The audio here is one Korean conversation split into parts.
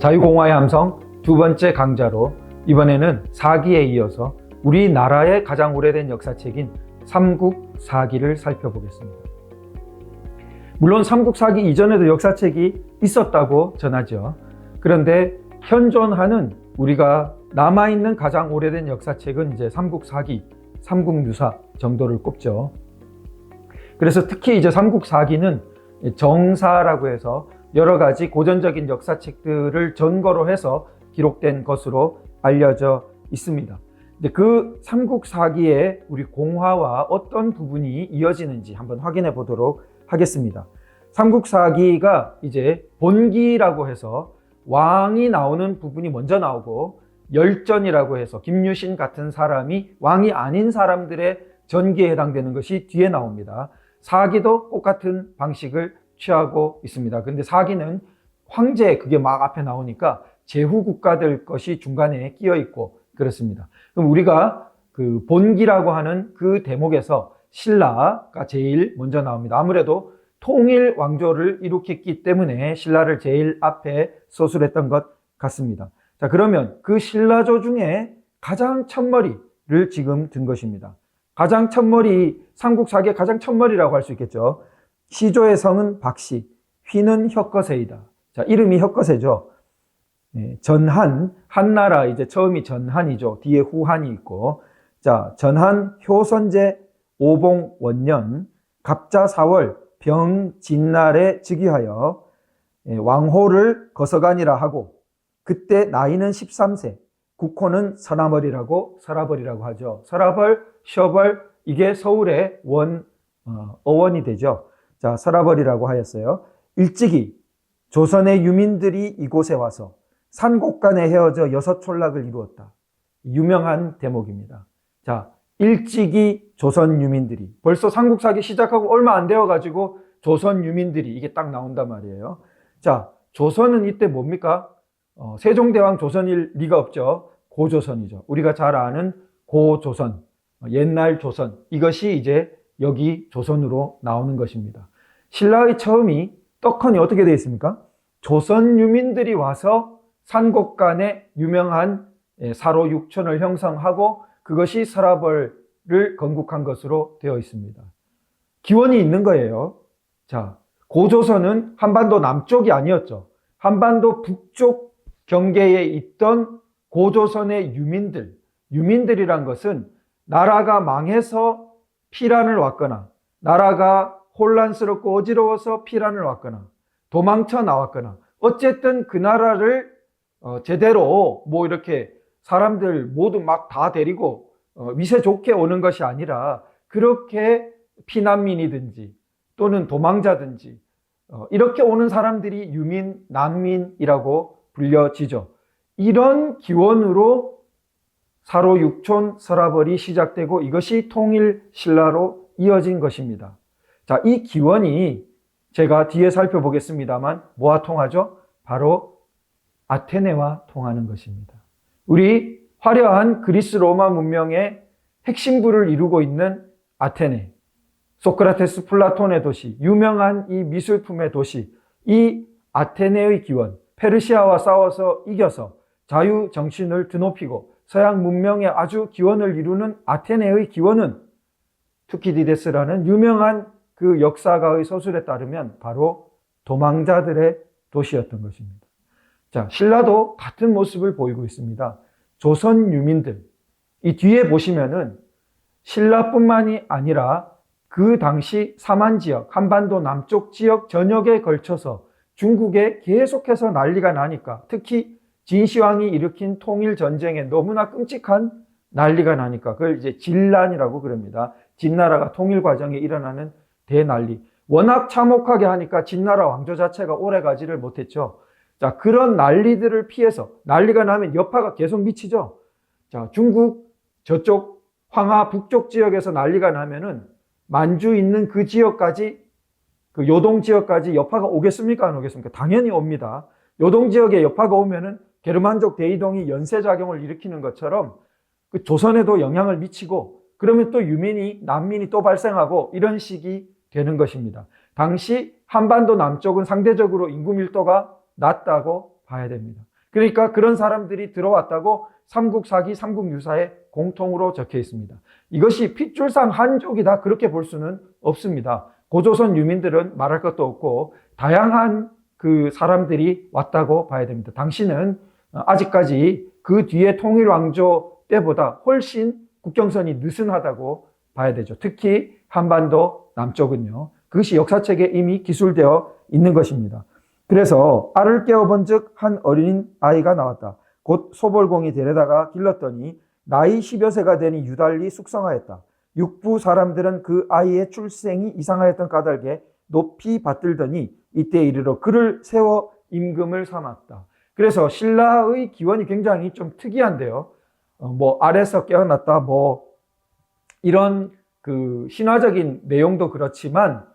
자유공화의 함성 두 번째 강좌로 이번에는 사기에 이어서 우리나라의 가장 오래된 역사책인 삼국사기를 살펴보겠습니다. 물론 삼국사기 이전에도 역사책이 있었다고 전하죠. 그런데 현존하는 우리가 남아있는 가장 오래된 역사책은 이제 삼국사기, 삼국유사 정도를 꼽죠. 그래서 특히 이제 삼국사기는 정사라고 해서 여러 가지 고전적인 역사책들을 전거로 해서 기록된 것으로 알려져 있습니다. 근데 그 삼국사기에 우리 공화와 어떤 부분이 이어지는지 한번 확인해 보도록 하겠습니다. 삼국사기가 이제 본기라고 해서 왕이 나오는 부분이 먼저 나오고, 열전이라고 해서 김유신 같은 사람이 왕이 아닌 사람들의 전기에 해당되는 것이 뒤에 나옵니다. 사기도 똑같은 방식을 취하고 있습니다. 근데 사기는 황제, 그게 막 앞에 나오니까 제후 국가들 것이 중간에 끼어 있고 그렇습니다. 그럼 우리가 그 본기라고 하는 그 대목에서 신라가 제일 먼저 나옵니다. 아무래도 통일 왕조를 일으켰기 때문에 신라를 제일 앞에 서술했던 것 같습니다. 자, 그러면 그 신라조 중에 가장 첫머리를 지금 든 것입니다. 가장 첫머리, 삼국사기의 가장 첫머리라고 할 수 있겠죠. 시조의 성은 박씨, 휘는 혁거세이다. 자, 이름이 혁거세죠. 전한, 한나라 이제 처음이 전한이죠. 뒤에 후한이 있고, 자, 전한 효선제 오봉 원년 갑자 4월 병진날에 즉위하여 왕호를 거서간이라 하고, 그때 나이는 13세, 국호는 서나벌이라고 하죠. 서라벌, 셔벌, 이게 서울의 어원이 되죠. 자, 서라벌이라고 하였어요. 일찍이 조선의 유민들이 이곳에 와서 산곡간에 헤어져 6촌락을 이루었다. 유명한 대목입니다. 자, 일찍이 조선 유민들이, 벌써 삼국사기 시작하고 얼마 안 되어가지고 조선 유민들이, 이게 딱 나온단 말이에요. 자, 조선은 이때 뭡니까? 세종대왕 조선일 리가 없죠. 고조선이죠. 우리가 잘 아는 고조선, 옛날 조선, 이것이 이제 여기 조선으로 나오는 것입니다. 신라의 처음이 떡하니 어떻게 되어 있습니까? 조선 유민들이 와서 산곡간에 유명한 사로 6촌을 형성하고 그것이 서라벌을 건국한 것으로 되어 있습니다. 기원이 있는 거예요. 자, 고조선은 한반도 남쪽이 아니었죠. 한반도 북쪽 경계에 있던 고조선의 유민들이란 것은 나라가 망해서 피란을 왔거나, 나라가 혼란스럽고 어지러워서 피란을 왔거나, 도망쳐 나왔거나, 어쨌든 그 나라를 제대로 뭐 이렇게 사람들 모두 막 다 데리고 위세 좋게 오는 것이 아니라, 그렇게 피난민이든지 또는 도망자든지 이렇게 오는 사람들이 유민, 난민이라고 불려지죠. 이런 기원으로 사로 6촌 서라벌이 시작되고 이것이 통일 신라로 이어진 것입니다. 자, 이 기원이 제가 뒤에 살펴보겠습니다만 뭐와 통하죠? 바로 아테네와 통하는 것입니다. 우리 화려한 그리스 로마 문명의 핵심부를 이루고 있는 아테네, 소크라테스 플라톤의 도시, 유명한 이 미술품의 도시, 이 아테네의 기원, 페르시아와 싸워서 이겨서 자유정신을 드높이고 서양 문명의 아주 기원을 이루는 아테네의 기원은 투키디데스라는 유명한 그 역사가의 서술에 따르면 바로 도망자들의 도시였던 것입니다. 자, 신라도 같은 모습을 보이고 있습니다. 조선 유민들, 이 뒤에 보시면은 신라뿐만이 아니라 그 당시 삼한 지역, 한반도 남쪽 지역 전역에 걸쳐서 중국에 계속해서 난리가 나니까, 특히 진시황이 일으킨 통일 전쟁에 너무나 끔찍한 난리가 나니까 그걸 이제 진란이라고 그럽니다. 진나라가 통일 과정에 일어나는 대난리. 워낙 참혹하게 하니까 진나라 왕조 자체가 오래 가지를 못했죠. 자, 그런 난리들을 피해서, 난리가 나면 여파가 계속 미치죠. 자, 중국 저쪽 황하 북쪽 지역에서 난리가 나면은 만주 있는 그 지역까지, 그 요동 지역까지 여파가 오겠습니까? 안 오겠습니까? 당연히 옵니다. 요동 지역에 여파가 오면은 게르만족 대이동이 연쇄작용을 일으키는 것처럼 그 조선에도 영향을 미치고, 그러면 또 유민이, 난민이 또 발생하고 이런 식이 되는 것입니다. 당시 한반도 남쪽은 상대적으로 인구 밀도가 낮다고 봐야 됩니다. 그러니까 그런 사람들이 들어왔다고 삼국사기, 삼국유사에 공통으로 적혀 있습니다. 이것이 핏줄상 한족이다 그렇게 볼 수는 없습니다. 고조선 유민들은 말할 것도 없고 다양한 그 사람들이 왔다고 봐야 됩니다. 당시는 아직까지 그 뒤에 통일왕조 때보다 훨씬 국경선이 느슨하다고 봐야 되죠. 특히 한반도 남쪽은요. 그것이 역사책에 이미 기술되어 있는 것입니다. 그래서 알을 깨워본 즉 한 어린 아이가 나왔다. 곧 소벌공이 데려다가 길렀더니 나이 10여 세가 되니 유달리 숙성하였다. 육부 사람들은 그 아이의 출생이 이상하였던 까닭에 높이 받들더니 이때 이르러 그를 세워 임금을 삼았다. 그래서 신라의 기원이 굉장히 좀 특이한데요. 알에서 깨어났다 이런 그 신화적인 내용도 그렇지만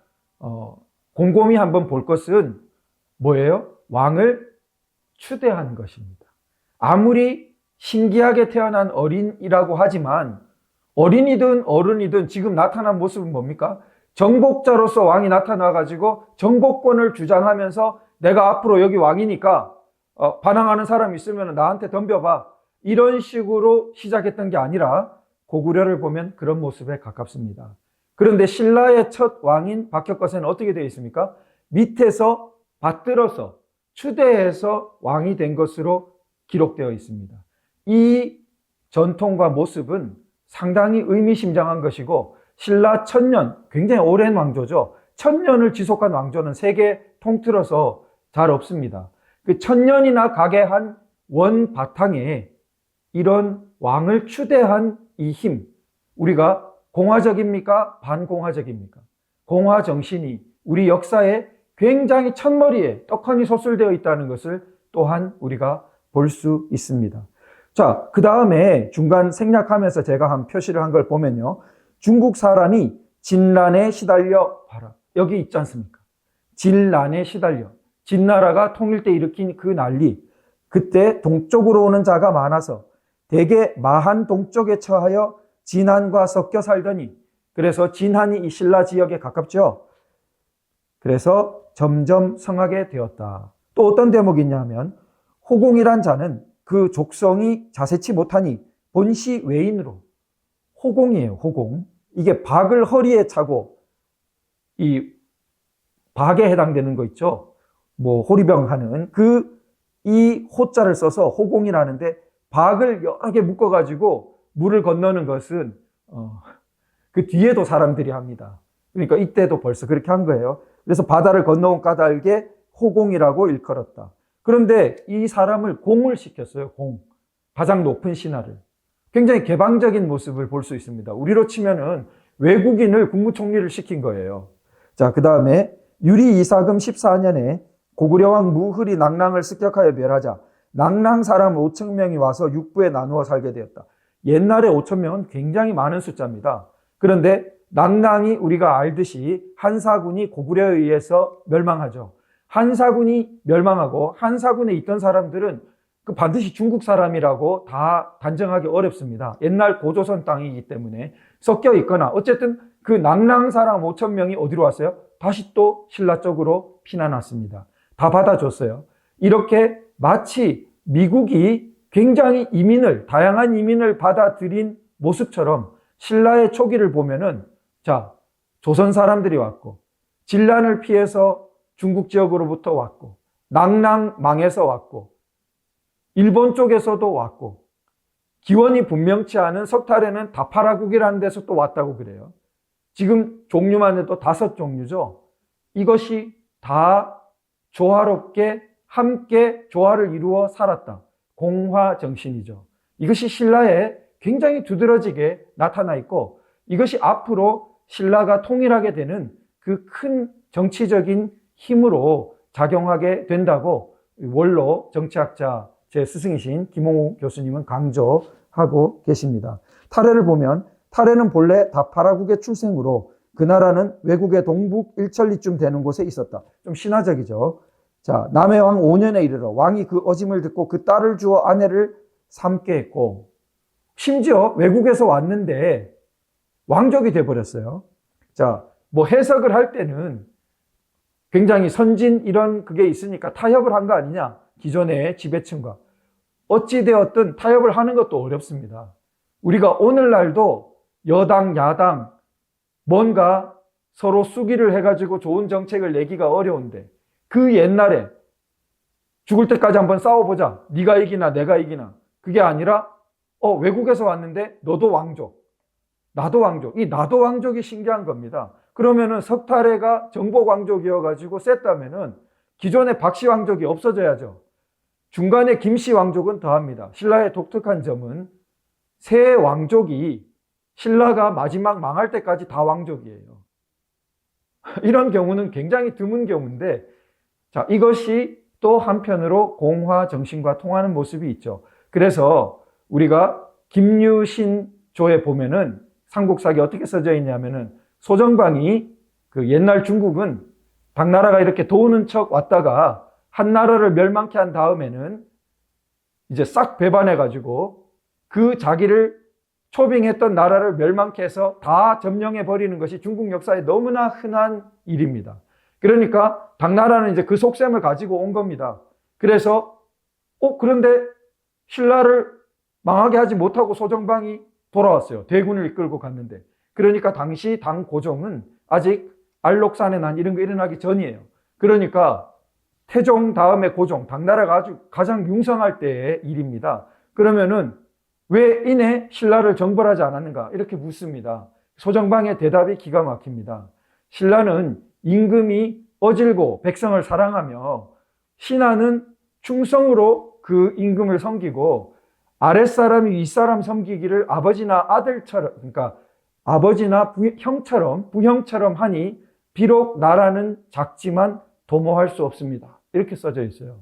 곰곰이 한번 볼 것은 뭐예요? 왕을 추대한 것입니다. 아무리 신기하게 태어난 어린이라고 하지만 어린이든 어른이든 지금 나타난 모습은 뭡니까? 정복자로서 왕이 나타나가지고 정복권을 주장하면서 내가 앞으로 여기 왕이니까 반항하는 사람 있으면 나한테 덤벼봐. 이런 식으로 시작했던 게 아니라 고구려를 보면 그런 모습에 가깝습니다. 그런데 신라의 첫 왕인 박혁거세는 어떻게 되어 있습니까? 밑에서 받들어서 추대해서 왕이 된 것으로 기록되어 있습니다. 이 전통과 모습은 상당히 의미심장한 것이고 신라 1000년, 굉장히 오랜 왕조죠. 1000년을 지속한 왕조는 세계 통틀어서 잘 없습니다. 그 1000년이나 가게 한 원 바탕에 이런 왕을 추대한 이 힘, 우리가 공화적입니까? 반공화적입니까? 공화 정신이 우리 역사에 굉장히 첫머리에 떡하니 소술되어 있다는 것을 또한 우리가 볼 수 있습니다. 자, 그 다음에 중간 생략하면서 제가 한 표시를 한 걸 보면요. 중국 사람이 진란에 시달려 봐라. 여기 있지 않습니까? 진란에 시달려. 진나라가 통일 때 일으킨 그 난리. 그때 동쪽으로 오는 자가 많아서 대개 마한 동쪽에 처하여 진한과 섞여 살더니, 그래서 진한이 이 신라 지역에 가깝죠. 그래서 점점 성하게 되었다. 또 어떤 대목이 있냐면 호공이란 자는 그 족성이 자세치 못하니 본시 외인으로, 호공이에요. 호공. 이게 박을 허리에 차고 이 박에 해당되는 거 있죠. 호리병 하는 이 호자를 써서 호공이라는데 박을 여러 개 묶어가지고 물을 건너는 것은 그 뒤에도 사람들이 합니다. 그러니까 이때도 벌써 그렇게 한 거예요. 그래서 바다를 건너온 까닭에 호공이라고 일컬었다. 그런데 이 사람을 공을 시켰어요. 공. 가장 높은 신하를. 굉장히 개방적인 모습을 볼 수 있습니다. 우리로 치면은 외국인을 국무총리를 시킨 거예요. 자, 그 다음에 유리 이사금 14년에 고구려왕 무흐리 낭랑을 습격하여 멸하자 낭랑 사람 5,000명이 와서 육부에 나누어 살게 되었다. 옛날에 5,000명은 굉장히 많은 숫자입니다. 그런데 낭랑이 우리가 알듯이 한사군이 고구려에 의해서 멸망하죠. 한사군이 멸망하고 한사군에 있던 사람들은 반드시 중국 사람이라고 다 단정하기 어렵습니다. 옛날 고조선 땅이기 때문에 섞여 있거나 어쨌든 그 낭랑 사람 5,000명이 어디로 왔어요? 다시 또 신라 쪽으로 피난왔습니다. 다 받아줬어요. 이렇게 마치 미국이 굉장히 다양한 이민을 받아들인 모습처럼 신라의 초기를 보면은 자, 조선 사람들이 왔고 진란을 피해서 중국 지역으로부터 왔고 낭랑 망해서 왔고 일본 쪽에서도 왔고 기원이 분명치 않은 석탈에는 다파라국이라는 데서 또 왔다고 그래요. 지금 종류만 해도 5종류죠. 이것이 다 조화롭게 함께 조화를 이루어 살았다. 공화 정신이죠. 이것이 신라에 굉장히 두드러지게 나타나 있고 이것이 앞으로 신라가 통일하게 되는 그 큰 정치적인 힘으로 작용하게 된다고 원로 정치학자 제 스승이신 김홍우 교수님은 강조하고 계십니다. 타레를 보면 타레는 본래 다파라국의 출생으로 그 나라는 외국의 동북 일천리쯤 되는 곳에 있었다. 좀 신화적이죠. 자, 남해 왕 5년에 이르러 왕이 그 어짐을 듣고 그 딸을 주어 아내를 삼게 했고 심지어 외국에서 왔는데 왕족이 돼버렸어요. 자, 해석을 할 때는 굉장히 선진 이런 그게 있으니까 타협을 한 거 아니냐. 기존의 지배층과. 어찌되었든 타협을 하는 것도 어렵습니다. 우리가 오늘날도 여당, 야당 뭔가 서로 수기를 해가지고 좋은 정책을 내기가 어려운데 그 옛날에 죽을 때까지 한번 싸워보자. 네가 이기나 내가 이기나. 그게 아니라 외국에서 왔는데 너도 왕족, 나도 왕족. 이 나도 왕족이 신기한 겁니다. 그러면은 석탈해가 정복 왕족이어가지고 셌다면은 기존의 박씨 왕족이 없어져야죠. 중간에 김씨 왕족은 더합니다. 신라의 독특한 점은 세 왕족이 신라가 마지막 망할 때까지 다 왕족이에요. 이런 경우는 굉장히 드문 경우인데, 자, 이것이 또 한편으로 공화 정신과 통하는 모습이 있죠. 그래서 우리가 김유신조에 보면은 삼국사기 어떻게 써져 있냐면은 소정방이 그 옛날 중국은 당나라가 이렇게 도우는 척 왔다가 한 나라를 멸망케 한 다음에는 이제 싹 배반해가지고 그 자기를 초빙했던 나라를 멸망케 해서 다 점령해 버리는 것이 중국 역사에 너무나 흔한 일입니다. 그러니까 당나라는 이제 그 속셈을 가지고 온 겁니다. 그래서 그런데 신라를 망하게 하지 못하고 소정방이 돌아왔어요. 대군을 이끌고 갔는데. 그러니까 당시 당 고종은 아직 알록산의 난 이런 거 일어나기 전이에요. 그러니까 태종 다음에 고종, 당나라가 아주 가장 융성할 때의 일입니다. 그러면은 왜 이내 신라를 정벌하지 않았는가? 이렇게 묻습니다. 소정방의 대답이 기가 막힙니다. 신라는 임금이 어질고 백성을 사랑하며 신하는 충성으로 그 임금을 섬기고 아랫사람이 윗사람 섬기기를 아버지나 아들처럼, 그러니까 아버지나 형처럼, 부형처럼 하니 비록 나라는 작지만 도모할 수 없습니다. 이렇게 써져 있어요.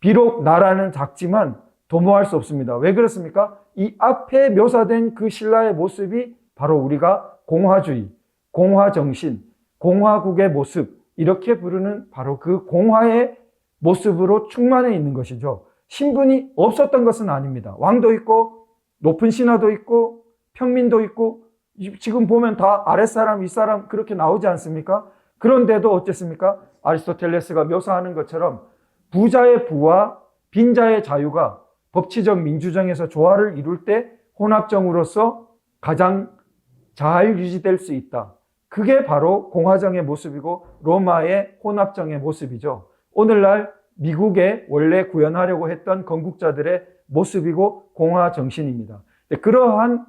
비록 나라는 작지만 도모할 수 없습니다. 왜 그렇습니까? 이 앞에 묘사된 그 신라의 모습이 바로 우리가 공화주의, 공화정신, 공화국의 모습, 이렇게 부르는 바로 그 공화의 모습으로 충만해 있는 것이죠. 신분이 없었던 것은 아닙니다. 왕도 있고 높은 신하도 있고 평민도 있고 지금 보면 다 아랫사람 윗사람 그렇게 나오지 않습니까? 그런데도 어쨌습니까? 아리스토텔레스가 묘사하는 것처럼 부자의 부와 빈자의 자유가 법치적 민주정에서 조화를 이룰 때 혼합정으로서 가장 잘 유지될 수 있다. 그게 바로 공화정의 모습이고 로마의 혼합정의 모습이죠. 오늘날 미국에 원래 구현하려고 했던 건국자들의 모습이고 공화 정신입니다. 그러한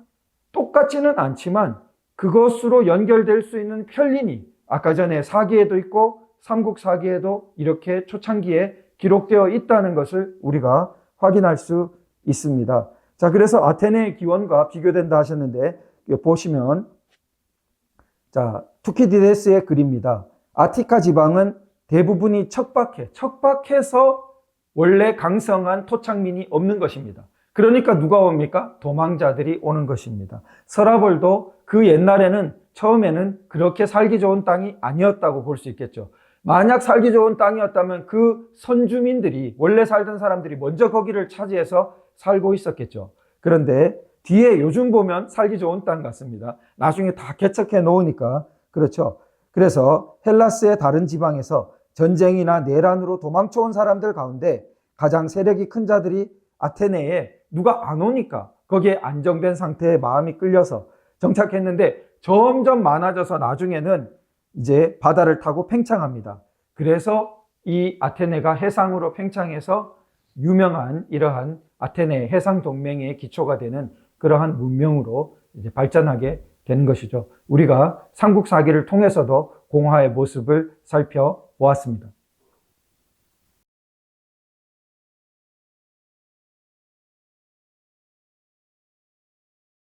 똑같지는 않지만 그것으로 연결될 수 있는 편린이 아까 전에 사기에도 있고 삼국사기에도 이렇게 초창기에 기록되어 있다는 것을 우리가 확인할 수 있습니다. 자, 그래서 아테네의 기원과 비교된다 하셨는데 보시면 자, 투키디데스의 글입니다. 아티카 지방은 대부분이 척박해서 원래 강성한 토착민이 없는 것입니다. 그러니까 누가 옵니까? 도망자들이 오는 것입니다. 서라벌도 그 옛날에는 처음에는 그렇게 살기 좋은 땅이 아니었다고 볼 수 있겠죠. 만약 살기 좋은 땅이었다면 그 선주민들이 원래 살던 사람들이 먼저 거기를 차지해서 살고 있었겠죠. 그런데 뒤에 요즘 보면 살기 좋은 땅 같습니다. 나중에 다 개척해 놓으니까 그렇죠. 그래서 헬라스의 다른 지방에서 전쟁이나 내란으로 도망쳐 온 사람들 가운데 가장 세력이 큰 자들이 아테네에 누가 안 오니까 거기에 안정된 상태에 마음이 끌려서 정착했는데 점점 많아져서 나중에는 이제 바다를 타고 팽창합니다. 그래서 이 아테네가 해상으로 팽창해서 유명한 이러한 아테네 해상 동맹의 기초가 되는 그러한 문명으로 이제 발전하게 되는 것이죠. 우리가 삼국사기를 통해서도 공화의 모습을 살펴보았습니다.